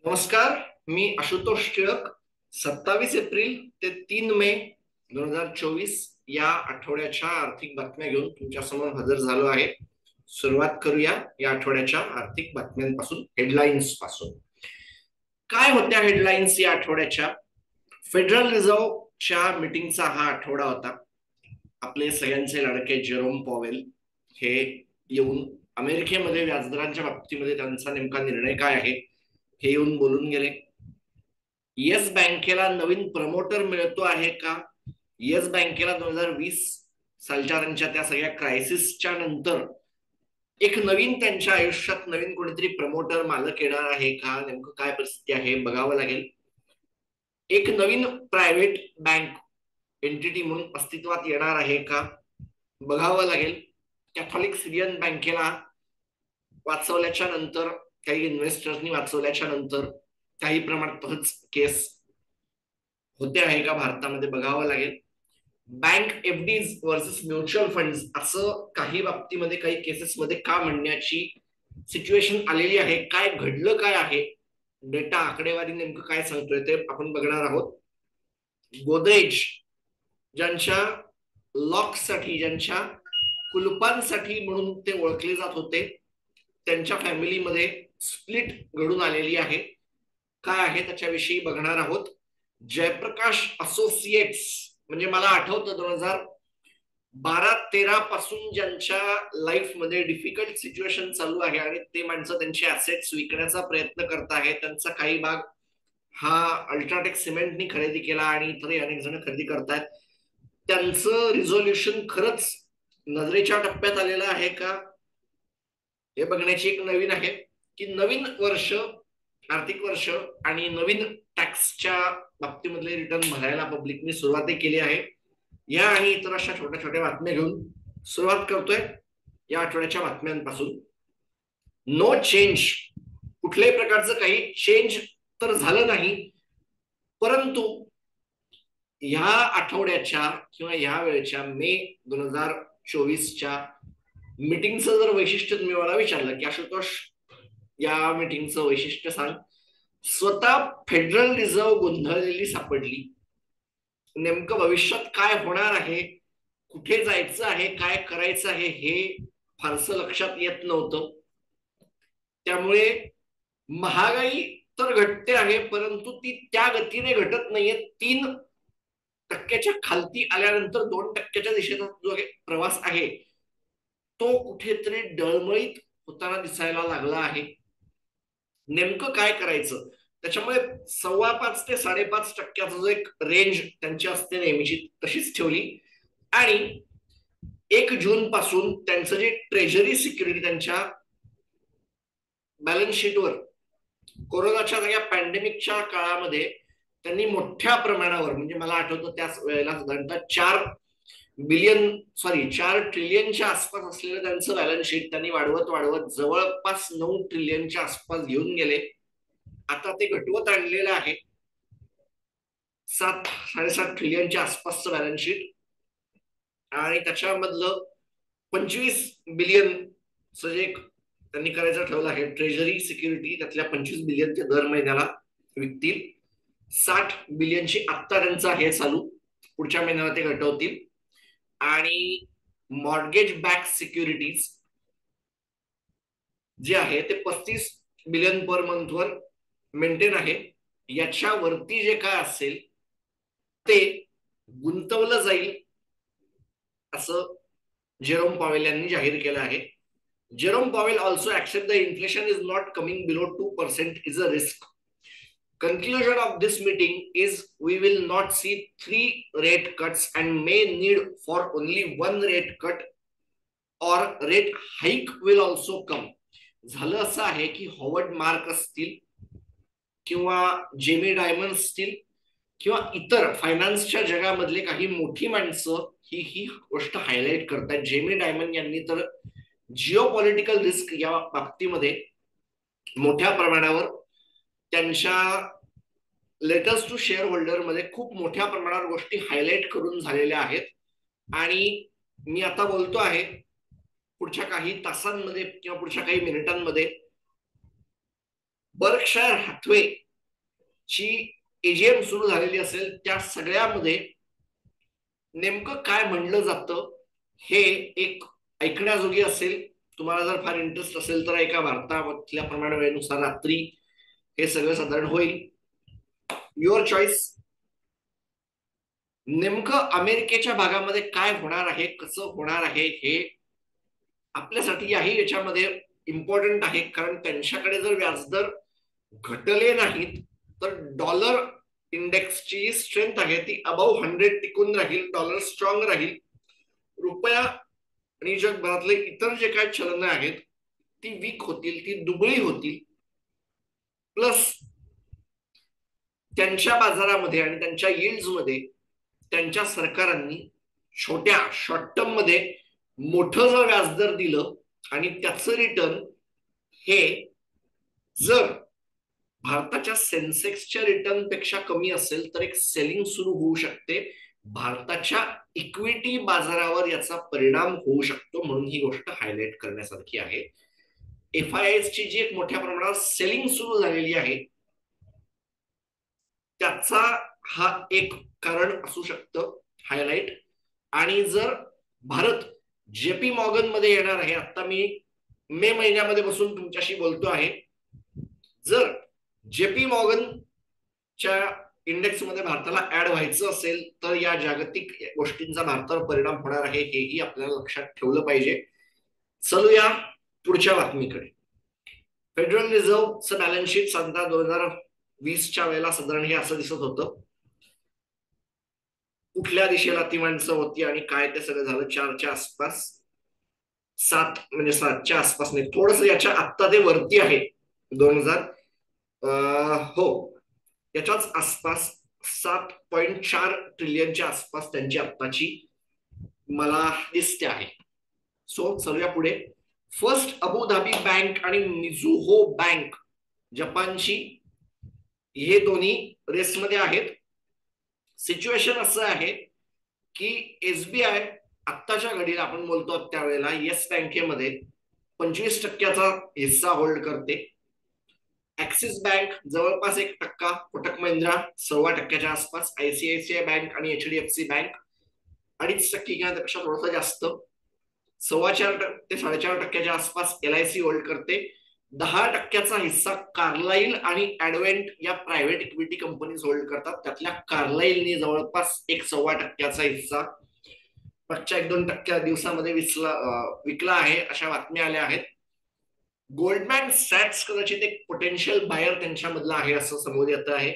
नमस्कार. मी आशुतोष टिळक. 27 एप्रिल ते 3 मे 2024 या आठवड्याच्या आर्थिक बातम्या घेऊन तुमच्या समोर हजर झालो आहे. सुरुवात करूया या आठवड्याच्या आर्थिक बातम्यांपासून, हेडलाईन्स पासून. काय होत्या हेडलाईन्स या आठवड्याच्या? फेडरल रिझर्व्हच्या मीटिंगचा हा आठवडा होता. आपले सगळ्यांचे लाडके जेरोम पॉवेल हे येऊन अमेरिकेमध्ये व्याजदरांच्या बाबतीमध्ये त्यांचा नेमका निर्णय काय आहे हे येऊन बोलून गेले. येस बँकेला नवीन प्रमोटर मिळतो आहे का? येस बँकेला 2020 सालच्या त्यांच्या त्या सगळ्या क्रायसिसच्या नंतर एक नवीन त्यांच्या आयुष्यात नवीन कोणीतरी प्रमोटर मालक येणार आहे का? नेमकं काय परिस्थिती आहे बघावं लागेल. एक नवीन प्रायव्हेट बँक एंटिटी म्हणून अस्तित्वात येणार आहे का बघावं लागेल. कॅथॉलिक सिरियन बँकेला वाचवल्याच्या नंतर, काही इन्व्हेस्टर्सनी वाचवल्याच्या नंतर काही प्रमाणात तहच केस होते आहे का भारतामध्ये बघावं लागेल. Bank FDs versus mutual funds असं काही बाबतीमध्ये, काही केसेसमध्ये का म्हणण्याची सिच्युएशन आलेली आहे. काय घडलं, काय आहे, डेटा आकडेवारी नेमकं काय सांगतोय ते आपण बघणार आहोत. गोदरेज ज्यांच्या लॉकसाठी, ज्यांच्या कुलपांसाठी म्हणून ते ओळखले जात होते, त्यांच्या फॅमिलीमध्ये स्प्लिट घडून आलेली आहे. काय आहे त्याच्याविषयी बघणार आहोत. जयप्रकाश असोसिएट्स, म्हणजे मला आठवतं 2012-13 पासून ज्यांच्या लाईफ मध्ये डिफिकल्ट सिच्युएशन चालू आहे आणि ते माणसं त्यांचे ऍसेट्स विकण्याचा प्रयत्न करत आहे. त्यांचा काही भाग हा अल्ट्राटेक सिमेंटनी खरेदी केला आणि इतरही अनेक जण खरेदी करतायत. त्यांचं रिझोल्युशन खरंच नजरेच्या टप्प्यात आलेलं आहे का हे बघण्याची एक नवीन आहे. की नवीन वर्ष, आर्थिक वर्ष आणि नवीन टॅक्सच्या बाबतीमधले रिटर्न भरायला पब्लिकने सुरुवात केली आहे. या आणि इतर अशा छोट्या छोट्या बातम्या घेऊन सुरुवात करतोय या आठवड्याच्या बातम्यांपासून. नो चेंज, कुठल्याही प्रकारचं काही चेंज तर झालं नाही, परंतु ह्या आठवड्याच्या किंवा ह्या वेळेच्या मे 2024च्या मीटिंगचं जर वैशिष्ट्य तुम्ही मला विचारलं की आशुतोष या मीटिंगचं वैशिष्ट्य सांग, स्वतः फेडरल रिझर्व्ह गोंधळलेली सापडली. नेमकं भविष्यात काय होणार आहे, कुठे जायचं आहे, काय करायचं आहे हे फारसं लक्षात येत नव्हतं. त्यामुळे महागाई तर घटते आहे, परंतु ती त्या गतीने घटत नाहीये. 3% खालती आल्यानंतर 2% दिशेचा जो प्रवास आहे तो कुठेतरी डळमळीत होताना दिसायला लागला आहे. नेमकं काय करायचं, त्याच्यामुळे 5.25 ते 5.5% जो एक रेंज त्यांची असते नेहमीची तशीच ठेवली. आणि 1 जून पासून त्यांचं जे ट्रेजरी सिक्युरिटी त्यांच्या बॅलन्स शीटवर कोरोनाच्या सगळ्या पॅन्डेमिकच्या काळामध्ये त्यांनी मोठ्या प्रमाणावर, म्हणजे मला आठवतं त्याच वेळेला साधारणतः 4 ट्रिलियनच्या आसपास असलेलं त्यांचं बॅलन्स शीट त्यांनी वाढवत वाढवत जवळपास 9 ट्रिलियनच्या आसपास घेऊन गेले. आता ते घटवत आणलेलं आहे 7-7.5 ट्रिलियनच्या आसपासचं बॅलन्स शीट. आणि त्याच्यामधलं 25 बिलियन जे त्यांनी करायचं ठरवलं आहे ट्रेजरी सिक्युरिटी, त्यातल्या 25 बिलियन ते दर महिन्याला विकतील. 60 बिलियनची आत्ता त्यांचं आहे चालू, पुढच्या महिन्याला ते घटवतील. आणि मॉर्गेज बॅक सिक्युरिटीज जे आहे ते 35 बिलियन पर मंथवर मेंटेन आहे. याच्यावरती जे काय असेल ते गुंतवलं जाईल असं जेरोम पॉवेल यांनी जाहीर केलं आहे. Jerome Powell also accept the inflation is not coming below 2% is a risk. Conclusion of this meeting is we will not see 3 rate cuts and may need for only 1 rate cut or rate hike will also come. झालं असं आहे की Howard mark असतील किंवा Jamie diamond असतील किंवा इतर फायनान्सच्या जगामधले काही मोठी माणसं ही गोष्ट हायलाइट करतात. जेमी डायमंड यांनी तर जिओ पॉलिटिकल रिस्क या बाबतीमध्ये मोठ्या प्रमाणावर त्यांच्या लेटर्स टू शेअर होल्डर मध्ये खूप मोठ्या प्रमाणावर गोष्टी हायलाइट करून झालेल्या आहेत. आणि मी आता बोलतो आहे, पुढच्या काही तासांमध्ये किंवा पुढच्या काही मिनिटांमध्ये बर्कशायर हॅथवे ची एजीएम सुरू झालेली असेल, त्या सगळ्यामध्ये नेमकं काय म्हणलं जातं हे एक ऐकण्याजोगी असेल. तुम्हाला जर फार इंटरेस्ट असेल तर एका भारतामधल्या प्रमाण वेळेनुसार रात्री हे सगळं साधारण होईल. Your choice. नेमकं अमेरिकेच्या भागामध्ये काय होणार आहे, कसं होणार आहे, हे आपल्यासाठी याच्यामध्ये इम्पॉर्टंट आहे. कारण त्यांच्याकडे जर व्याजदर घटले नाहीत तर डॉलर इंडेक्सची स्ट्रेंथ आहे ती अबाव 100 टिकून राहील, डॉलर स्ट्रॉंग राहील. रुपया आणि जगभरातले इतर जे काही चलन आहेत ती वीक होतील, ती दुबळी होतील. प्लस त्यांच्या बाजारामध्ये आणि त्यांच्या यील्ड्स मध्ये त्यांच्या सरकारांनी छोट्या शॉर्ट टर्म मध्ये मोठं जर व्याजदर दिलं आणि त्याचं रिटर्न हे जर भारताच्या सेन्सेक्सच्या रिटर्न पेक्षा कमी असेल तर एक सेलिंग सुरू होऊ शकते. भारताच्या इक्विटी बाजारावर याचा परिणाम होऊ शकतो, म्हणून ही गोष्ट हायलाइट करण्यासारखी आहे. FIIs ची जी एक मोठ्या प्रमाणावर सेलिंग सुरू झालेली आहे त्याचा हा एक कारण असू शकतं हायलाइट. आणि जर भारत JP मॉर्गन मध्ये येणार आहे, आता मी मे महिन्यामध्ये बसून तुमच्याशी बोलतो आहे, जर JP मॉर्गनच्या इंडेक्स मध्ये भारताला ऍड व्हायचं असेल तर या जागतिक गोष्टींचा भारतावर परिणाम होणार आहे, हेही आपल्याला लक्षात ठेवलं पाहिजे. चलूया पुढच्या बातमीकडे. फेडरल रिझर्व्हचं बॅलन्स शीट साधारण 2020च्या वेळेला साधारण हे असं दिसत होतं. कुठल्या दिशेला ती माणसं होती आणि काय ते सगळं झालं 4च्या आसपास, 7 म्हणजे 7च्या आसपास नाही, थोडस याच्या आत्ता ते वरती आहे 2000 हो याच्याच आसपास 7.4 ट्रिलियनच्या आसपास त्यांची आत्ताची मला दिसते आहे. सो चलूया पुढे. फर्स्ट अबुधाबी बँक आणि मिझुहो बँक जपानची, हे दोन्ही रेसमध्ये आहेत. सिच्युएशन असं आहे की SBI आत्ताच्या घडीला आपण बोलतो त्यावेळेला येस बँकेमध्ये 25% हिस्सा होल्ड करते. ऍक्सिस बँक जवळपास 1%, कोटक महिंद्रा 1.25% आसपास, ICICI बँक आणि HDFC बँक 2.5% किंवा त्यापेक्षा थोडंसं जास्त 4.25% ते 4.5% आसपास LIC होल्ड करते. 10% हिस्सा कार्लाइल आणि ऍडव्हेंट या प्रायव्हेट इक्विटी कंपनीज होल्ड करतात. त्यातल्या कार्लाइलने जवळपास 1.25% हिस्सा मागच्या 1-2 दिवसामध्ये विकला आहे, अशा बातम्या आल्या आहेत. गोल्डमॅन सॅक्स कदाचित एक पोटेन्शियल बायर त्यांच्यामधला आहे असं समोर येत आहे.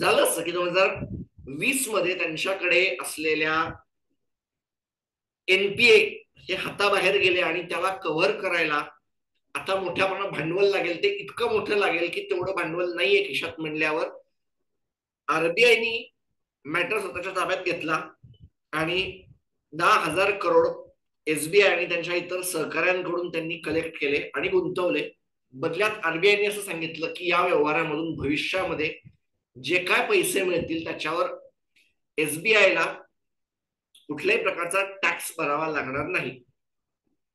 झालं असं की 2020 मध्ये त्यांच्याकडे असलेल्या NPA हे हाताबाहेर गेले आणि त्याला कव्हर करायला आता मोठ्या प्रमाणात भांडवल लागेल. ते इतकं मोठं लागेल की तेवढं भांडवल नाहीये खिशात म्हणल्यावर RBIनी मॅटर स्वतःच्या ताब्यात घेतला आणि 10,000 करोड SBI आणि त्यांच्या इतर सहकाऱ्यांकडून त्यांनी कलेक्ट केले आणि गुंतवले. बदल्यात RBIने असं सांगितलं की या व्यवहारामधून भविष्यामध्ये जे काय पैसे मिळतील त्याच्यावर SBIला कुठल्याही प्रकारचा टॅक्स भरावा लागणार नाही.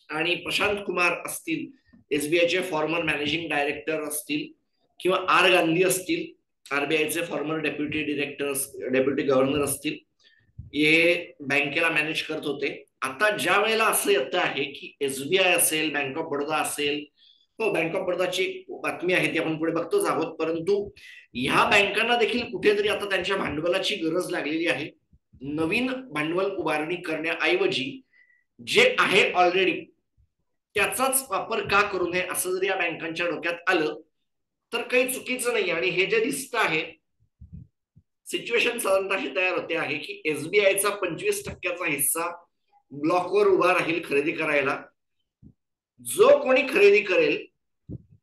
आणि प्रशांत कुमार असतील, SBIचे फॉर्मर मॅनेजिंग डायरेक्टर असतील, किंवा R गांधी असतील, RBIचे फॉर्मर डेप्युटी गव्हर्नर असतील, हे बँकेला मॅनेज करत होते. आता ज्या वेळेला असं येतं आहे की SBI असेल, बँक ऑफ बडोदा असेल, हो बँक ऑफ बडोदाची बातमी आहे ती आपण पुढे बघतोच आहोत, परंतु ह्या बँकांना देखील कुठेतरी आता त्यांच्या भांडवलाची गरज लागलेली आहे. नवीन भांडवल उभारणी करण्याऐवजी जे आहे ऑलरेडी त्याचाच वापर का करू नये असं जर या बँकांच्या डोक्यात आलं तर काही चुकीचं नाही. आणि हे जे दिसतं आहे सिच्युएशन साधारणतः तयार होते आहे की SBIचा 25% हिस्सा ब्लॉकवर उभा राहील खरेदी करायला. जो कोणी खरेदी करेल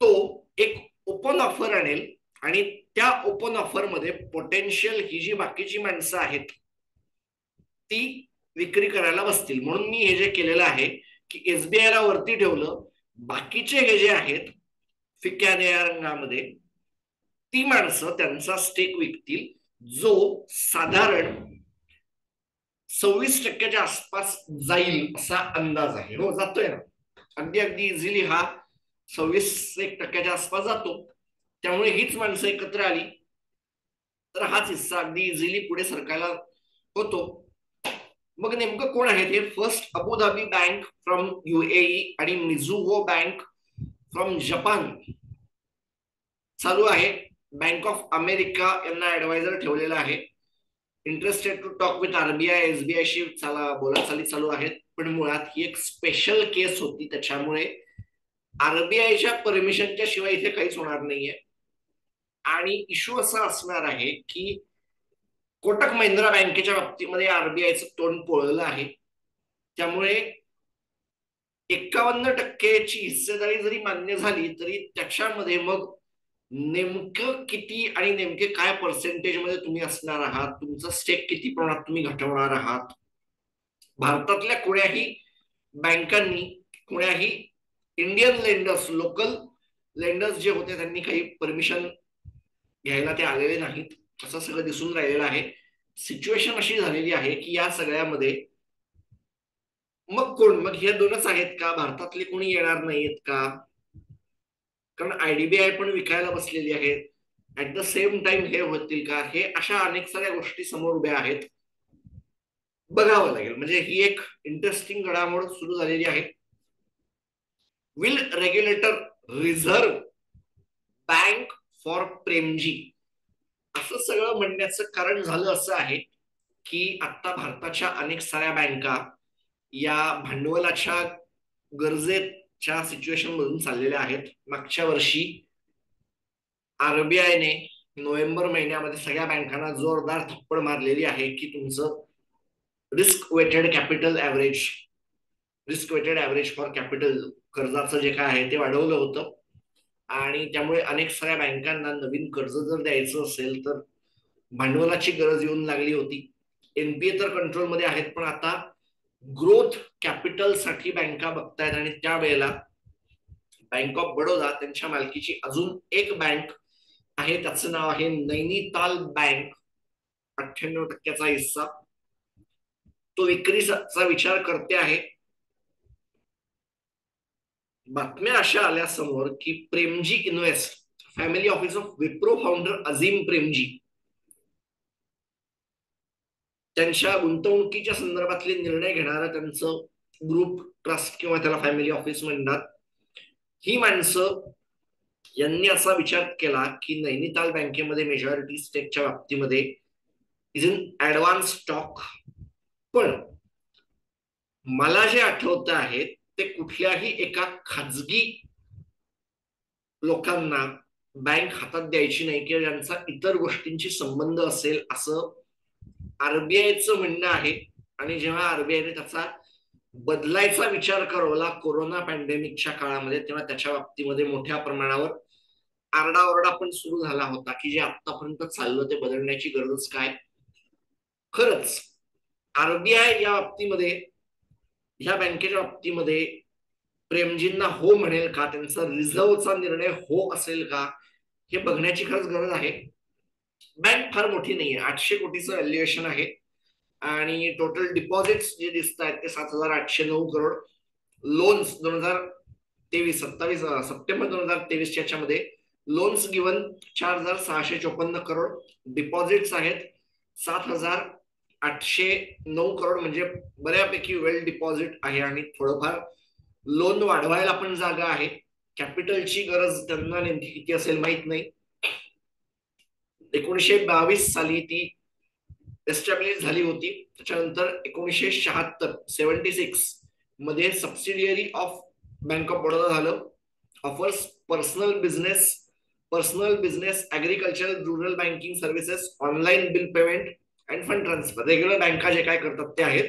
तो एक ओपन ऑफर आणेल आणि त्या ओपन ऑफर मध्ये पोटेन्शियल ही जी बाकीची माणसं आहेत ती विक्री करायला बसतील. म्हणून मी हे जे केलेलं आहे की SBIला वरती ठेवलं, बाकीचे हे जे आहेत फिक्या निळ्या रंगामध्ये ती माणसं त्यांचा स्टेक विकतील, जो साधारण 26% आसपास जाईल असा अंदाज आहे. हो जातोय ना, अगदी इझिली हा 26% आसपास जातो. त्यामुळे हीच माणसं एकत्र आली तर हाच हिस्सा अगदी इझिली पुढे सरकायला होतो. मग नेमकं कोण आहेत हे? First Abu Dhabi bank from UAE आणि मिझुहो बँक फ्रॉम जपान चालू आहे. बँक ऑफ अमेरिका यांना ऍडवायझर ठेवलेला आहे. Interested to talk with RBI, SBI शी बोलाचाली चालू आहेत. पण मुळात ही एक स्पेशल केस होती, त्याच्यामुळे RBIच्या परमिशनच्या शिवाय इथे काहीच होणार नाहीये. आणि इश्यू असा असणार आहे की कोटक महिंद्रा बँकेच्या बाबतीमध्ये RBIचं तोंड पोळलं आहे. त्यामुळे 51% हिस्सेदारी जरी मान्य झाली तरी त्याच्यामध्ये मग नेमकं किती आणि नेमके काय पर्सेंटेज मध्ये तुम्ही असणार आहात, तुमचं स्टेक किती प्रमाणात तुम्ही घटवणार आहात. भारतातल्या कोण्याही बँकांनी, कोण्याही इंडियन लेंडर्स, लोकल लेंडर्स जे होते त्यांनी काही परमिशन घ्यायला ते आलेले नाहीत, असं सगळं दिसून राहिलेलं आहे. सिच्युएशन अशी झालेली आहे की या सगळ्यामध्ये मग कोण, मग हे दोनच आहेत का? भारतातले कोणी येणार नाहीत का? कारण IDBI पण विकायला बसलेली आहे. ऍट द सेम टाइम हे होतील का? हे अशा अनेक साऱ्या गोष्टी समोर उभ्या आहेत. बघावं लागेल. म्हणजे ही एक इंटरेस्टिंग घडामोड सुरू झालेली आहे. Will regulator reserve bank for Premji, असं सगळं म्हणण्याचं कारण झालं असं आहे की आता भारताच्या अनेक साऱ्या बँका या भांडवलाच्या गरजेच्या सिच्युएशन मधून चाललेल्या आहेत. मागच्या वर्षी RBIने नोव्हेंबर महिन्यामध्ये सगळ्या बँकांना जोरदार थप्पड मारलेली आहे की तुमचं risk weighted capital average, risk weighted average for capital, कर्जाचं जे काय आहे ते वाढवलं होतं. आणि त्यामुळे अनेक साऱ्या बँकांना नवीन कर्ज जर द्यायचं असेल तर भांडवलाची गरज येऊन लागली होती. NPA तर कंट्रोलमध्ये आहेत, पण आता ग्रोथ कॅपिटल साठी बँका बघतायत. आणि त्यावेळेला बँक ऑफ बडोदा त्यांच्या मालकीची अजून एक बँक आहे, त्याचं नाव आहे नैनिताल बँक, 98% हिस्सा तो विक्रीचा विचार करते आहे. बातम्या अशा आल्या समोर की Premji invest, family office of Wipro founder Azeem Premji, त्यांच्या गुंतवणुकीच्या संदर्भातले निर्णय घेणारं त्यांचं ग्रुप, ट्रस्ट किंवा त्याला फॅमिली ऑफिस म्हणतात, ही माणसं यांनी असा विचार केला की नैनिताल बँकेमध्ये मेजॉरिटी स्टेकच्या बाबतीमध्ये इज इन ऍडव्हान्स स्टॉक. पण मला जे आठवत आहे ते कुठल्याही एका खाजगी लोकांना बँक हातात द्यायची नाही किंवा ज्यांचा इतर गोष्टींशी संबंध असेल, असं RBIचं म्हणणं आहे. आणि जेव्हा RBIने त्याचा बदलायचा विचार करवला कोरोना पॅन्डेमिकच्या काळामध्ये, तेव्हा त्याच्या बाबतीमध्ये मोठ्या प्रमाणावर आरडाओरडा पण सुरू झाला होता की जे आतापर्यंत चाललं ते बदलण्याची गरज काय. खरंच RBI या बाबतीमध्ये, ह्या बँकेच्या बाबतीमध्ये प्रेमजींना हो म्हणेल का, त्यांचा रिझर्व्हचा निर्णय हो असेल का, हे बघण्याची खरंच गरज आहे. बँक फार मोठी नाहीये, 800 कोटीचं व्हॅल्युएशन आहे आणि टोटल डिपॉझिट्स जे दिसत आहेत ते 7,809 करोड. लोन्स 27 सप्टेंबर 2023 याच्यामध्ये लोन्स गिवन 4,654 करोड, डिपॉझिट्स आहेत 7,809 करोड, म्हणजे बऱ्यापैकी वेल डिपॉझिट आहे. आणि थोडंफार लोन वाढवायला पण जागा आहे. कॅपिटलची गरज त्यांना नेमकी किती असेल माहित नाही. 1922 साली ती एस्टॅब्लिश झाली होती. त्याच्यानंतर 1976 मध्ये subsidiary of bank of Baroda झालं. Offers personal business agriculture rural banking services, online bill payment and fund transfer. Regular बँका जे काय करतात ते आहेत.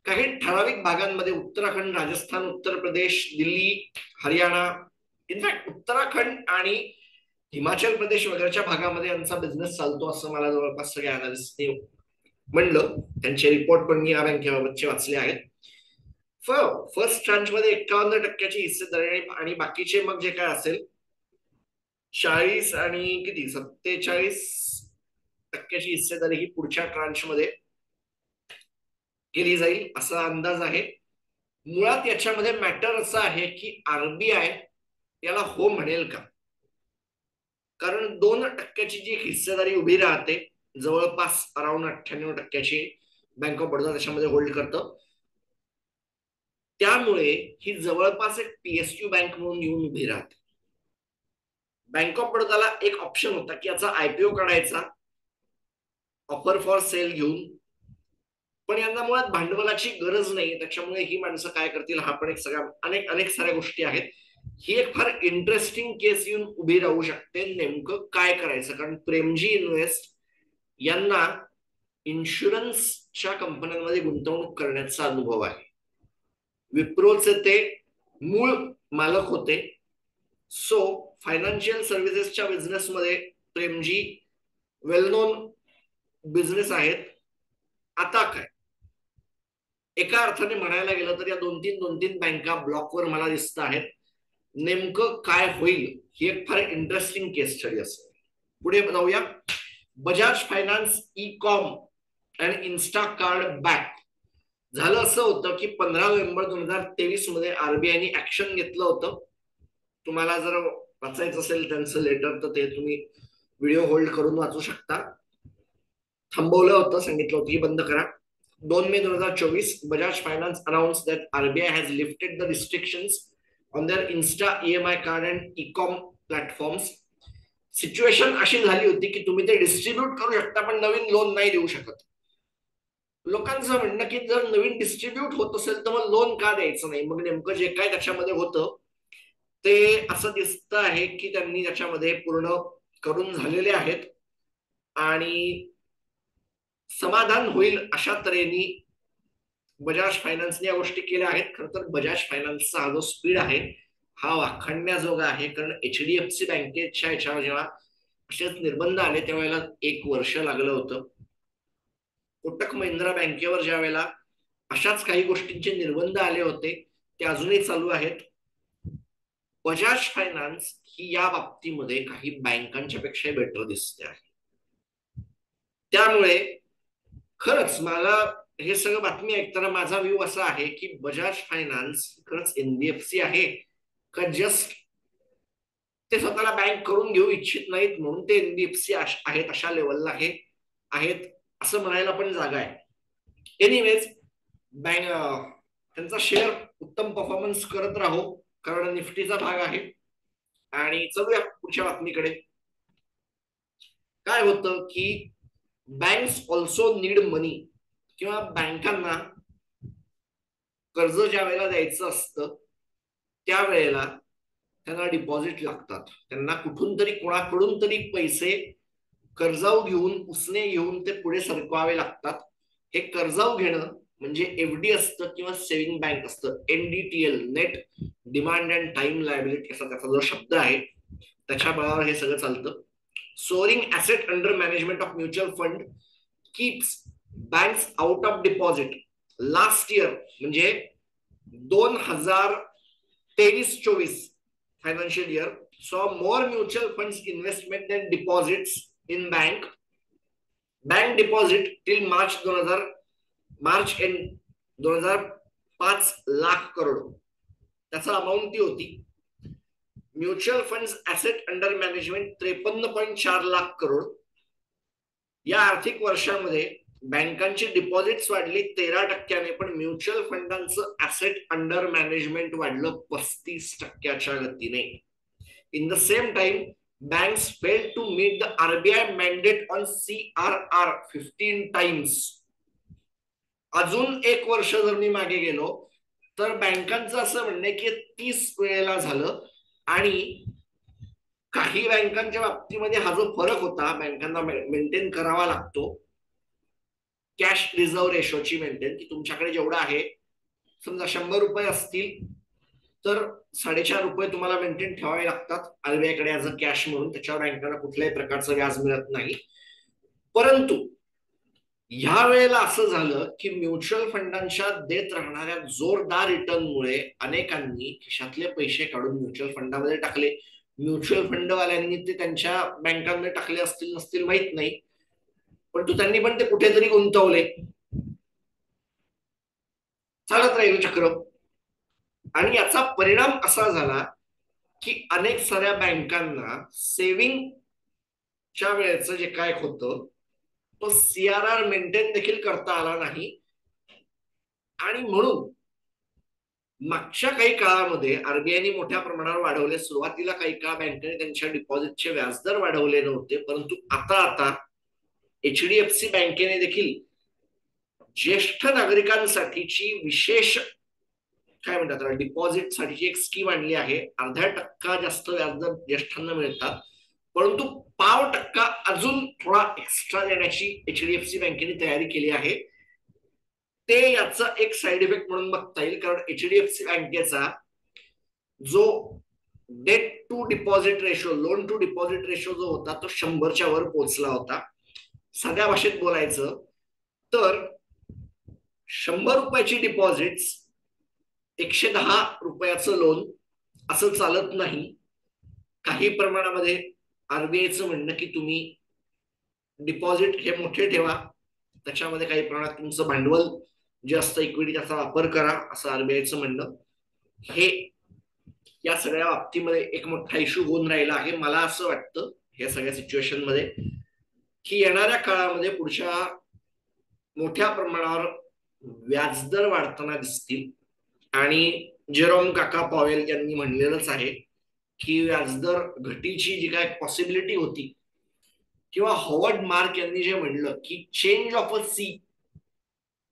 काही ठराविक भागांमध्ये उत्तराखंड, राजस्थान, उत्तर प्रदेश, दिल्ली, हरियाणा, इनफॅक्ट उत्तराखंड आणि हिमाचल प्रदेश वगैरेच्या भागामध्ये यांचा बिझनेस चालतो असं मला जवळपास सगळ्या अनालिस्टने म्हणलं. त्यांचे रिपोर्ट पण मी या बँकेबाबतचे वाचले आहेत. फर्स्ट ट्रांच मध्ये 51% हिस्सेदारी आणि बाकीचे मग जे काय असेल 40 आणि किती 47% हिस्सेदारी ही पुढच्या ट्रांच मध्ये केली जाईल असा अंदाज आहे. मुळात याच्यामध्ये मॅटर असं आहे की RBI याला हो म्हणेल का. कारण 2% जी हिस्सेदारी उभी राहते, जवळपास अराउंड 98% बँक ऑफ बडोदा त्याच्यामध्ये होल्ड करतं. त्यामुळे ही जवळपास एक पीएसयू बँक म्हणून येऊन उभी राहते. बँक ऑफ बडोदाला एक ऑप्शन होता की याचा आयपीओ काढायचा, ऑफर फॉर सेल घेऊन, पण यांना मुळात भांडवलाची गरज नाही. त्याच्यामुळे ही माणसं काय करतील हा पण एक सगळ्या अनेक अनेक साऱ्या गोष्टी आहेत. ही एक फार इंटरेस्टिंग केस येऊन उभी राहू शकते. नेमकं काय करायचं, कारण प्रेमजी इन्व्हेस्ट यांना इन्शुरन्सच्या कंपन्यांमध्ये गुंतवणूक करण्याचा अनुभव आहे. विप्रोचे ते मूळ मालक होते. सो फायनान्शियल सर्व्हिसेसच्या बिझनेसमध्ये प्रेमजी वेल नोन बिझनेस आहेत. आता काय, एका अर्थाने म्हणायला गेलं तर या दोन तीन बँका ब्लॉकवर मला दिसत आहेत. नेमकं काय होईल ही एक फार इंटरेस्टिंग केस स्टडी असेल. पुढे जाऊया. Bajaj finance e com and Insta card back. झालं असं होतं की 15 नोव्हेंबर 2023 मध्ये आरबीआयने ऍक्शन घेतलं होतं. तुम्हाला जर वाचायचं असेल त्यांचं लेटर तर ते तुम्ही व्हिडिओ होल्ड करून वाचू शकता. थांबवलं होतं, सांगितलं होतं की बंद करा. 2 मे 2024 Bajaj finance announce that RBI has lifted the restrictions on their Insta EMI card and e com platforms. Situation अशी झाली होती की तुम्ही ते डिस्ट्रीब्यूट करू शकता पण नवीन लोन नाही देऊ शकत. लोकांचं म्हणणं की जर नवीन डिस्ट्रीब्यूट होत असेल तर मग लोन का द्यायचं नाही. मग नेमकं जे काय त्याच्यामध्ये होतं ते असं दिसत आहे की त्यांनी त्याच्यामध्ये पूर्ण करून झालेले आहेत आणि समाधान होईल अशा तऱ्हेने बजाज फायनान्सने या गोष्टी केल्या आहेत. खरं तर बजाज फायनान्सचा हा जो स्पीड आहे हा वाखाणण्याजोगा आहे. कारण एचडीएफसी बँकेच्या याच्यावर जेव्हा असेच निर्बंध आले त्यावेळेला 1 वर्ष लागलं होतं. कोटक महिंद्रा बँकेवर ज्या वेळेला अशाच काही गोष्टींचे निर्बंध आले होते ते अजूनही चालू आहेत. बजाज फायनान्स ही या बाबतीमध्ये काही बँकांच्या पेक्षा बेटर दिसते आहे. त्यामुळे खरंच मला हे सगळं बातमी ऐकताना माझा व्ह्यू असा आहे की बजाज फायनान्स खरंच एनबीएफसी आहे का जस्ट ते स्वतःला बँक करून घेऊ इच्छित नाहीत म्हणून ते एनबीएफसी आहेत अशा लेवलला हे आहेत असं म्हणायला पण जागा आहे. एनिवेज बँक त्यांचा शेअर उत्तम परफॉर्मन्स करत राहो कारण निफ्टीचा भाग आहे. आणि चलूया पुढच्या बातमीकडे. काय होतं की बँक्स ऑल्सो नीड मनी, किंवा बँकांना कर्ज ज्या वेळेला द्यायचं असतं त्यावेळेला त्यांना डिपॉझिट लागतात. त्यांना कुठून तरी कोणाकडून तरी पैसे कर्जाऊ घेऊन उसने घेऊन ते पुढे सरकवावे लागतात. हे कर्जाऊ घेणं म्हणजे एफडी असतं किंवा सेव्हिंग बँक असतं. NDTL net demand and time liability असा त्याचा जो शब्द आहे त्याच्या बळावर हे सगळं चालतं. Soaring asset under management of mutual fund keeps banks out of deposit. Last year म्हणजे 2023-24 financial year saw more mutual funds investment than deposits in bank deposit till March end 2005 lakh crore त्याचा अमाऊंट ती होती. Mutual funds asset under management 53.4 lakh crore. या आर्थिक वर्षामध्ये बँकांची deposits वाढली 13%, पण म्युच्युअल फंडांचं ऍसेट अंडर मॅनेजमेंट वाढलं 35% गतीने. In the same time, banks failed to meet the RBI mandate on CRR 15 times. अजून 1 वर्ष जर मी मागे गेलो तर बँकांचं असं म्हणणं आहे की 30 वेळेला झालं. आणि काही बँकांच्या बाबतीमध्ये हा जो फरक होता बँकांना मेंटेन करावा लागतो कॅश रिझर्व्ह रेशोची मेंटेन, की तुमच्याकडे जेवढं आहे समजा 100 रुपये असतील तर 4.5 रुपये तुम्हाला मेंटेन ठेवावे लागतात आरबीआयकडे ऍज अ कॅश म्हणून. त्याच्यावर बँकांना कुठल्याही प्रकारचं व्याज मिळत नाही. परंतु ह्या वेळेला असं झालं की म्युच्युअल फंडांच्या देत राहणाऱ्या जोरदार रिटर्नमुळे अनेकांनी खिशातले पैसे काढून म्युच्युअल फंडामध्ये टाकले. म्युच्युअल फंडवाल्यांनी ते त्यांच्या बँकांमध्ये टाकले असतील नसतील माहित नाही, परंतु त्यांनी पण ते कुठेतरी गुंतवले. चालत राहील चक्र. आणि याचा परिणाम असा झाला की अनेक साऱ्या बँकांना सेव्हिंग च्या वेळेचं जे काय होतं तो CRR मेंटेन देखील करता आला नाही. आणि म्हणून मागच्या काही काळामध्ये आरबीआयने मोठ्या प्रमाणावर वाढवले. सुरुवातीला काही काळ बँकेने त्यांच्या डिपॉझिटचे व्याजदर वाढवले नव्हते, परंतु आता HDFC बँकेने देखील ज्येष्ठ नागरिकांसाठीची विशेष काय म्हणतात डिपॉझिट साठीची एक स्कीम आणली आहे. 0.5% जास्त व्याजदर ज्येष्ठांना मिळतात, परंतु 0.5% अजून थोडा एक्स्ट्रा देण्याची HDFC बँकेने तयारी केली आहे. ते याचा एक साइड इफेक्ट म्हणून बघता येईल, कारण HDFC बँकेचा जो debt to deposit ratio, loan to deposit ratio जो होता तो 100च्या वर पोहोचला होता. साध्या भाषेत बोलायचं तर 100 रुपयाची डिपॉझिट 110 रुपयाचं लोन असं चालत नाही. काही प्रमाणामध्ये आरबीआयचं म्हणणं की तुम्ही डिपॉझिट हे मोठे ठेवा, त्याच्यामध्ये काही प्रमाणात तुमचं भांडवल जे असतं इक्विटी त्याचा वापर करा, असं आरबीआयचं म्हणणं. हे या सगळ्या बाबतीमध्ये एक मोठा इश्यू होऊन राहिला आहे. मला असं वाटतं या सगळ्या सिच्युएशन मध्ये की येणाऱ्या काळामध्ये पुढच्या मोठ्या प्रमाणावर व्याजदर वाढताना दिसतील. आणि जेरोम काका पॉवेल यांनी म्हणलेलंच आहे की व्याजदर घटीची जी काय पॉसिबिलिटी होती, किंवा हॉवर्ड मार्क यांनी जे म्हणलं की चेंज ऑफ अ सी,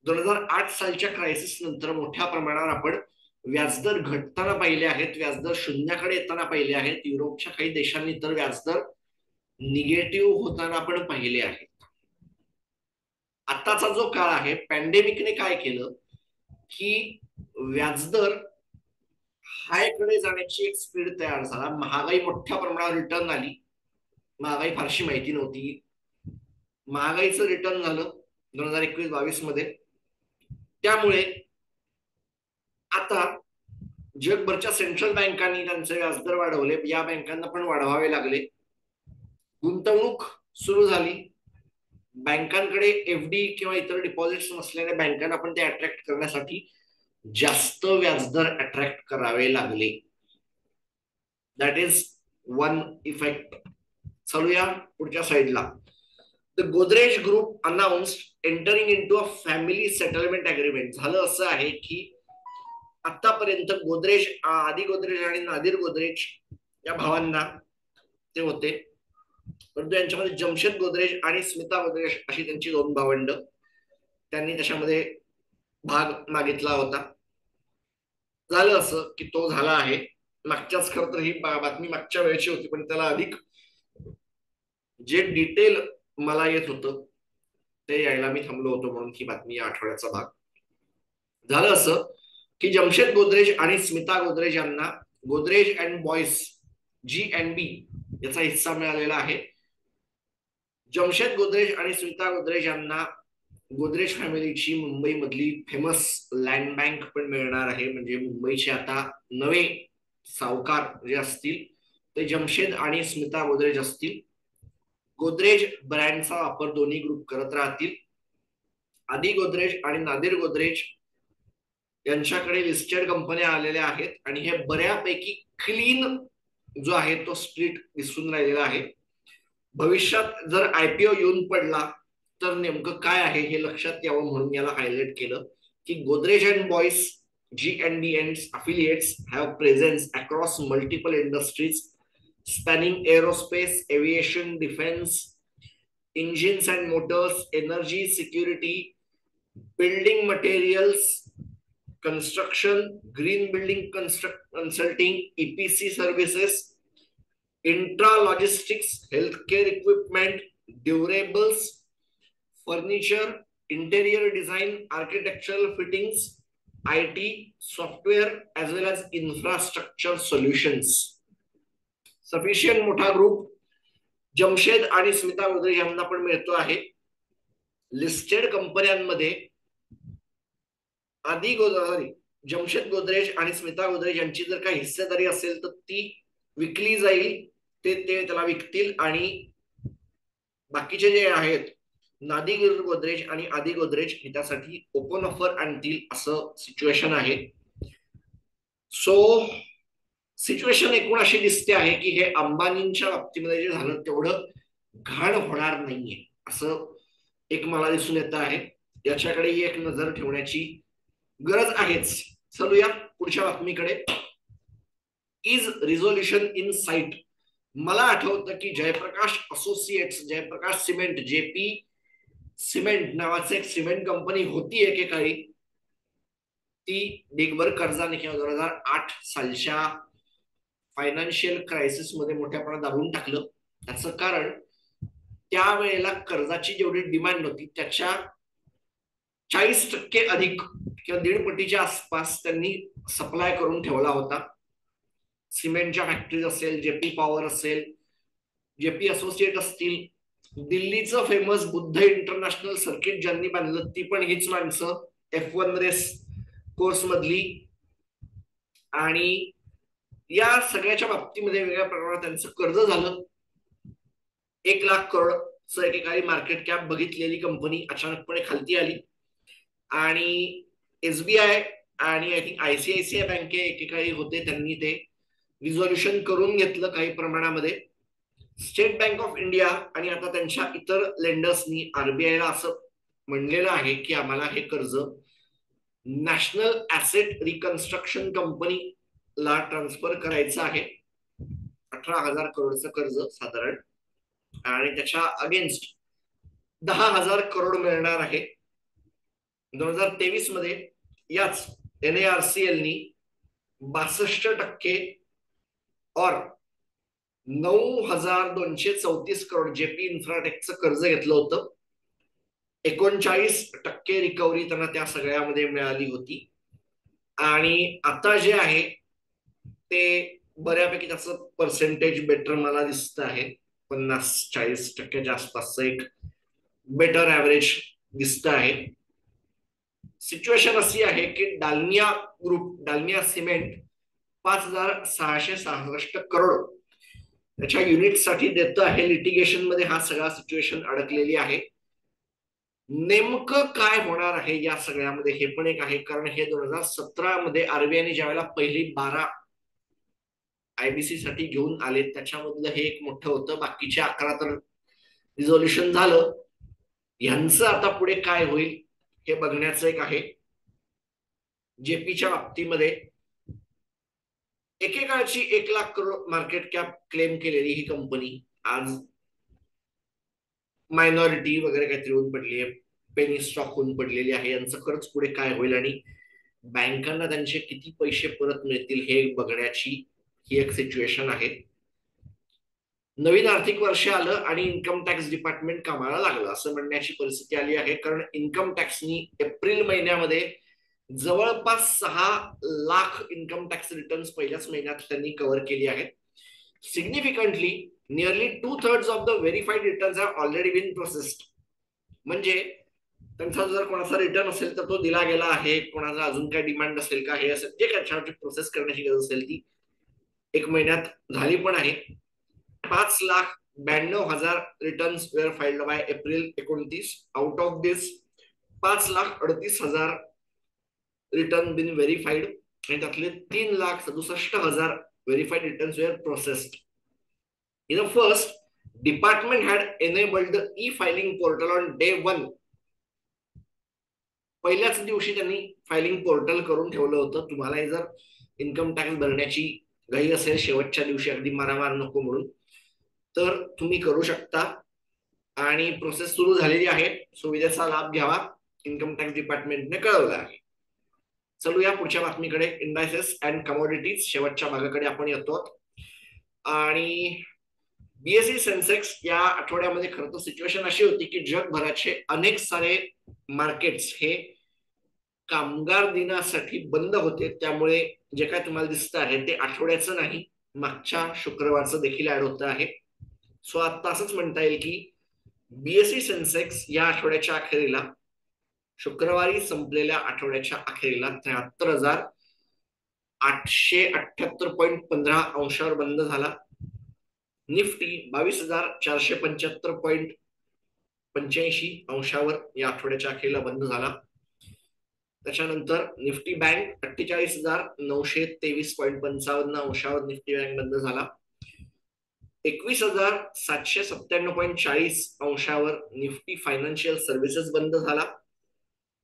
2008 सालच्या क्रायसिस नंतर मोठ्या प्रमाणावर आपण व्याजदर घटताना पाहिले आहेत, व्याजदर शून्याकडे येताना पाहिले आहेत. युरोपच्या काही देशांनी तर व्याजदर निगेटिव्ह होताना आपण पाहिले आहेत. आताचा जो काळ आहे, पॅन्डेमिकने काय केलं की व्याजदर हायकडे जाण्याची एक स्पीड तयार झाला. महागाई मोठ्या प्रमाणावर रिटर्न आली. महागाई फारशी माहिती नव्हती, महागाईचं रिटर्न झालं 2021-22 मध्ये. त्यामुळे आता जगभरच्या सेंट्रल बँकांनी त्यांचे व्याजदर वाढवले, या बँकांना पण वाढवावे लागले. गुंतवणूक सुरू झाली. बँकांकडे एफडी किंवा इतर डिपॉझिट्स नसल्याने बँकांना पण ते अट्रॅक्ट करण्यासाठी जास्त व्याजदर अट्रॅक्ट करावे लागले. That is one effect. चालूया पुढच्या साईडला. The Godrej group announced entering into a family settlement agreement. झालं असं आहे की आतापर्यंत गोदरेज, आदी गोदरेज आणि नादिर गोदरेज या भावांना ते होते, परंतु यांच्यामध्ये जमशेद गोदरेज आणि स्मिता गोदरेज अशी त्यांची 2 भावंड, त्यांनी त्याच्यामध्ये भाग मागितला होता. झालं असं की तो झाला आहे. मागच्याच खरं तर ही बातमी मागच्या वेळेची होती, पण त्याला अधिक जे डिटेल मला येत होतं ते यायला मी थांबलो होतो, म्हणून ही बातमी या आठवड्याचा भाग. झालं असं की जमशेद गोदरेज आणि स्मिता गोदरेज यांना गोदरेज अँड बॉयज G&B याचा हिस्सा मिळालेला आहे. जमशेद गोदरेज आणि स्मिता गोदरेज यांना गोदरेज फॅमिलीची मुंबई मधली फेमस लँड बँक पण मिळणार आहे. म्हणजे मुंबईचे आता नवे सावकार जे असतील ते जमशेद आणि स्मिता गोदरेज असतील. गोदरेज ब्रँडचा वापर दोन्ही ग्रुप करत राहतील. आदी गोदरेज आणि नादिर गोदरेज यांच्याकडे लिस्टेड कंपन्या आलेल्या आहेत आणि हे बऱ्यापैकी क्लीन जो आहे तो स्प्लिट दिसून राहिलेला आहे. भविष्यात जर IPO येऊन पडला तर नेमकं काय आहे हे लक्षात यावं म्हणून याला हायलाइट केलं की Godrej and boys G&B and affiliates have presence across multiple industries spanning aerospace, aviation, defense, engines and motors, energy, security, building materials, construction, green building consulting, EPC services, intra-logistics, healthcare equipment, durables, furniture, interior design, architectural fittings, IT, software, as well as infrastructure solutions. Sufficient मोठा group Jamshed आणि स्मिता गोदरेज यांना पण मिळतो आहे. Listed कंपन्यांमध्ये जमशेद गोदरेज आणि स्मिता गोदरेज यांची जर काही हिस्सेदारी असेल तर ती विकली जाईल, ते त्याला विकतील. आणि बाकीचे जे आहेत नादिर गोदरेज आणि आदी गोदरेज हे त्यासाठी ओपन ऑफर आणतील असं सिच्युएशन आहे. सो सिच्युएशन एकूण अशी दिसते आहे की हे अंबानींच्या बाबतीमध्ये जे झालं तेवढं घाण होणार नाहीये असं एक मला दिसून येत आहे. याच्याकडेही एक नजर ठेवण्याची गरज आहेच. चलूया पुढच्या बातमीकडे. Is resolution in sight. मला आठवतं की Jaiprakash Associates, Jaiprakash cement, JP cement नावाचं एक सिमेंट कंपनी होती एकेकाळी. ती ढीगभर कर्जाने किंवा 2008 सालच्या फायनान्शियल क्रायसिस मध्ये मोठ्या प्रमाणात दाबून टाकलं. त्याचं कारण त्यावेळेला कर्जाची जेवढी डिमांड होती त्याच्या 40% अधिक किंवा 1.5 पटीच्या आसपास त्यांनी सप्लाय करून ठेवला होता. सिमेंटच्या फॅक्टरीज असेल, जेपी पॉवर असेल, जेपी असोसिएट असतील, दिल्लीचं फेमस बुद्ध इंटरनॅशनल सर्किट ज्यांनी बांधलं ती पण हीच माणसं, F1 रेस कोर्स मधली. आणि या सगळ्याच्या बाबतीमध्ये वेगळ्या प्रमाणात त्यांचं कर्ज झालं. 1 लाख करोडचं एकेकाळी मार्केट कॅप बघितलेली कंपनी अचानकपणे खालती आली. आणि SBI आणि आय थिंक ICICI बँके एकेकाळी होते, त्यांनी ते रिझोल्युशन करून घेतलं काही प्रमाणामध्ये. स्टेट बँक ऑफ इंडिया आणि आता त्यांच्या इतर लेंडर्सनी RBIला असं म्हणलेलं आहे की आम्हाला हे कर्ज नॅशनल ऍसेट रिकन्स्ट्रक्शन कंपनीला ट्रान्सफर करायचं आहे. 18,000 करोडचं कर्ज साधारण, आणि त्याच्या अगेन्स्ट 10,000 करोड मिळणार आहे. 2023 मध्ये याच NARCLनी 62% और 9,234 करोड जेपी इन्फ्राटेकचं कर्ज घेतलं होतं. 39% रिकव्हरी त्यांना त्या सगळ्यामध्ये मिळाली होती. आणि आता जे आहे ते बऱ्यापैकी त्याचं पर्सेंटेज बेटर मला दिसत आहे. 50-40% आसपासचं एक बेटर ऍव्हरेज दिसत आहे. सिच्युएशन अशी आहे की डालमिया ग्रुप, डालमिया सिमेंट 5,666 करोड त्याच्या युनिटसाठी देतं आहे. लिटिगेशन मध्ये हा सगळा सिच्युएशन अडकलेली आहे. नेमकं काय होणार आहे या सगळ्यामध्ये हे पण एक आहे, कारण हे 2017 मध्ये RBIने ज्यावेळेला पहिली 12 IBC साठी घेऊन आले त्याच्यामधलं हे एक मोठं होतं. बाकीचे 11 तर रिझोल्युशन झालं. यांचं आता पुढे काय होईल हे बघण्याचं एक आहे. जेपीच्या बाबतीमध्ये एकेकाळची 1 lakh crore market cap claim केलेली ही कंपनी आज मायनॉरिटी वगैरे काहीतरी होऊन पडली आहे, पेनी स्टॉक होऊन पडलेली आहे. यांचं खरंच पुढे काय होईल आणि बँकांना त्यांचे किती पैसे परत मिळतील हे बघण्याची ही एक सिच्युएशन आहे. नवीन आर्थिक वर्ष आलं आणि इन्कम टॅक्स डिपार्टमेंट कामाला लागलं असं म्हणण्याची परिस्थिती आली आहे, कारण इन्कम टॅक्सनी एप्रिल महिन्यामध्ये जवळपास 6 लाख इन्कम टॅक्स रिटर्न्स पहिल्याच महिन्यात त्यांनी कव्हर केली आहेत. Significantly nearly 2/3 of the verified returns have already been processed. म्हणजे त्यांचा जर कोणाचा रिटर्न असेल तर तो दिला गेला आहे. कोणाचा अजून काय डिमांड असेल का हे असेल जे काय प्रोसेस करण्याची गरज असेल ती 1 महिन्यात झाली पण आहे. 5,92,000 returns were filed by April 29. Out of this 5,38,000 return been verified आणि त्यातले 3,67,000 verified returns were processed. In the first, department had enabled the e-filing portal on day 1. पहिल्याच दिवशी त्यांनी फायलिंग पोर्टल करून ठेवलं होतं. तुम्हालाही जर इन्कम टॅक्स भरण्याची घाई असेल शेवटच्या दिवशी अगदी मारामार नको म्हणून तर तुम्ही करू शकता आणि प्रोसेस सुरू झालेली आहे. सुविधेचा लाभ घ्यावा इन्कम टॅक्स डिपार्टमेंटने कळवलं आहे. चलूया पुढच्या बातमीकडे. इंडायसेस अँड कमोडिटीज शेवटच्या भागाकडे आपण येतो. आणि BSE सेन्सेक्स या आठवड्यामध्ये खरं तर सिच्युएशन अशी होती की जगभराचे अनेक सारे मार्केट्स हे कामगार दिनासाठी बंद होते. त्यामुळे जे काय तुम्हाला दिसतं आहे ते आठवड्याचं नाही, मागच्या शुक्रवारचं देखील ऍड होतं आहे. सो आता असंच म्हणता येईल की BSE सेन्सेक्स या आठवड्याच्या अखेरीला, शुक्रवारी संपलेल्या आठवड्याच्या अखेरीला 73,878.15 अंशावर बंद झाला. निफ्टी 22,475.85 अंशावर या आठवड्याच्या अखेरीला बंद झाला. त्याच्यानंतर निफ्टी बँक 48,923.55 अंशावर निफ्टी बँक बंद झाला. 21,797.40 अंशावर निफ्टी फायनान्शियल सर्व्हिसेस बंद झाला.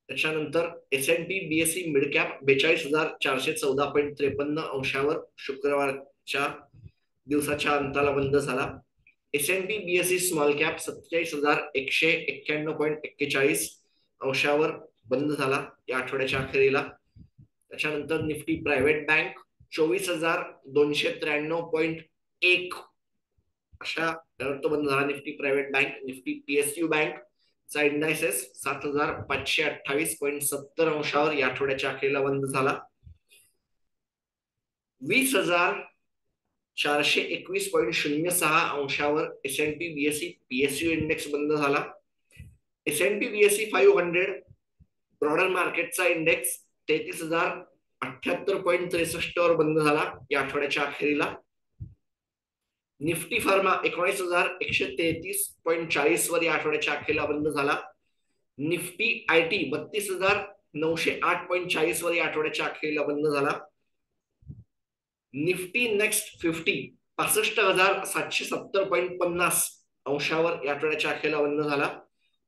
त्याच्यानंतर S&P BSE मिड कॅप 42,414.53 अंशावर शुक्रवारच्या दिवसाच्या अंताला बंद झाला. S&P BSE स्मॉल कॅप 47,191.41 अंशावर बंद झाला या आठवड्याच्या अखेरीला. त्याच्यानंतर निफ्टी प्रायव्हेट बँक 24,293.1 अशा तो बंद झाला Nifty private bank. Nifty PSU bank चा इंडायसेस 7,528.70 अंशावर या आठवड्याच्या अखेरीला बंद झाला. 20,421.06 अंशावर S&P BSE PSU इंडेक्स बंद झाला. S&P BSE 500 ब्रॉडर मार्केटचा इंडेक्स 33,078.63 वर बंद झाला या आठवड्याच्या अखेरीला. निफ्टी फार्मा 19,133.40 वर या आठवड्याच्या अखेरीला बंद झाला. निफ्टी IT 32,908.40 वर या आठवड्याच्या अखेरीला बंद झाला. निफ्टी नेक्स्ट 50 65,770.50 अंशावर या आठवड्याच्या अखेरीला बंद झाला.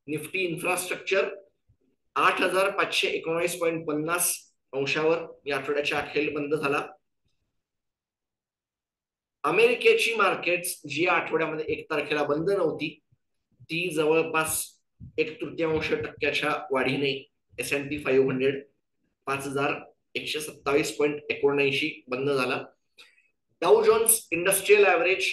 निफ्टी इन्फ्रास्ट्रक्चर 8,519.50 अंशावर या आठवड्याच्या अखेरीला बंद झाला. अमेरिकेची मार्केट्स जी या आठवड्यामध्ये 1 तारखेला बंद नव्हती ती जवळपास 1/3% वाढीने S&P 500 5,127.79 बंद झाला. डाउ जोन्स इंडस्ट्रियल ऍव्हरेज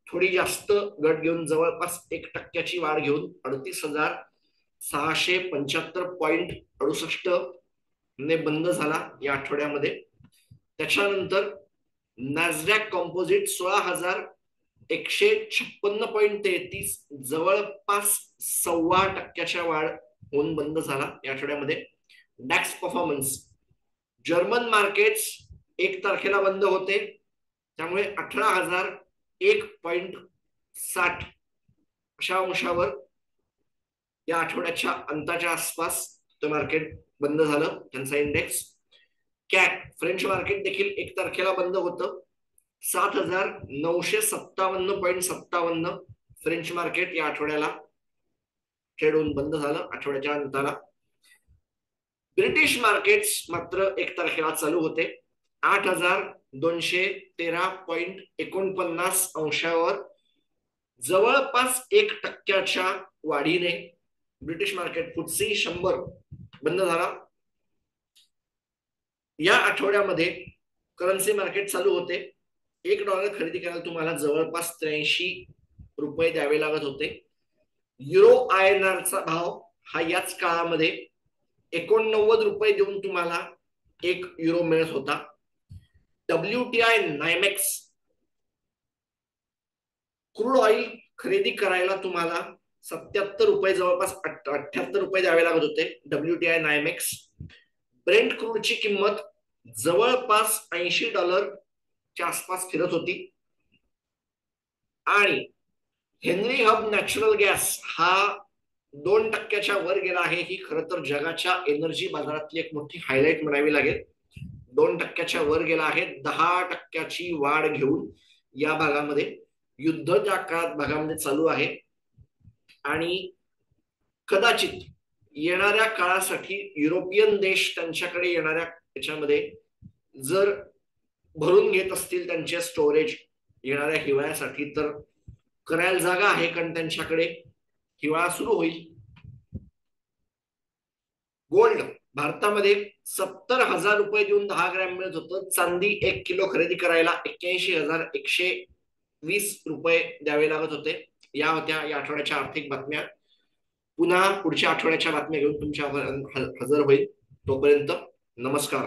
थोडी जास्त घट घेऊन जवळपास 1% वाढ घेऊन 38,675.68 ने बंद झाला या आठवड्यामध्ये. त्याच्यानंतर नॅसडॅक कॉम्पोजिट 16,156.33 जवळपास 1.25% वाढ होऊन बंद झाला या आठवड्यामध्ये. डॅक्स परफॉर्मन्स जर्मन मार्केट्स 1 तारखेला बंद होते त्यामुळे 18,001.60 अशा अंशावर या आठवड्याच्या अंताच्या आसपास तो मार्केट बंद झालं त्यांचा इंडेक्स. कॅक फ्रेंच मार्केट देखील 1 तारखेला बंद होतं 7,957.57 फ्रेंच मार्केट या आठवड्याला ट्रेड होऊन बंद झालं आठवड्याच्या अंताला. ब्रिटिश मार्केट्स मात्र 1 तारखेला चालू होते 8,213.49 अंशावर जवळपास 1% वाढीने ब्रिटिश मार्केट FTSE 100 बंद झाला. या आठवड्यामध्ये करन्सी मार्केट चालू होते. $1 खरेदी करायला तुम्हाला जवळपास 83 रुपये द्यावे लागत होते. युरो INR चा भाव हा याच काळामध्ये 89 रुपये देऊन तुम्हाला 1 युरो मिळत होता. WTI NYMEX क्रूड ऑइल खरेदी करायला तुम्हाला 77 रुपये जवळपास 78 रुपये द्यावे लागत होते WTI NYMEX. ब्रेंट क्रूडची किंमत जवळपास $80 च्या आसपास फिरत होती आणि हेनरी हब नॅचरल गॅस हा 2% वर गेला आहे. ही खरं तर जगाच्या एनर्जी बाजारातली एक मोठी हायलाइट म्हणावी लागेल. 2% वर गेला आहे. 10% वाढ घेऊन या भागामध्ये युद्ध त्या काळात भागामध्ये चालू आहे आणि कदाचित येणाऱ्या काळासाठी युरोपियन देश त्यांच्याकडे येणाऱ्या याच्यामध्ये जर भरून घेत असतील त्यांचे स्टोरेज येणाऱ्या हिवाळ्यासाठी तर करायला जागा आहे कारण त्यांच्याकडे हिवाळा सुरू होईल. गोल्ड भारतामध्ये 70,000 रुपये देऊन 10 ग्रॅम मिळत होतं. चांदी 1 किलो खरेदी करायला 81,120 रुपये द्यावे लागत होते. या होत्या या आठवड्याच्या आर्थिक बातम्या. पुन्हा पुढच्या आठवड्याच्या बातम्या घेऊन तुमच्या हजर होईल. तोपर्यंत नमस्कार.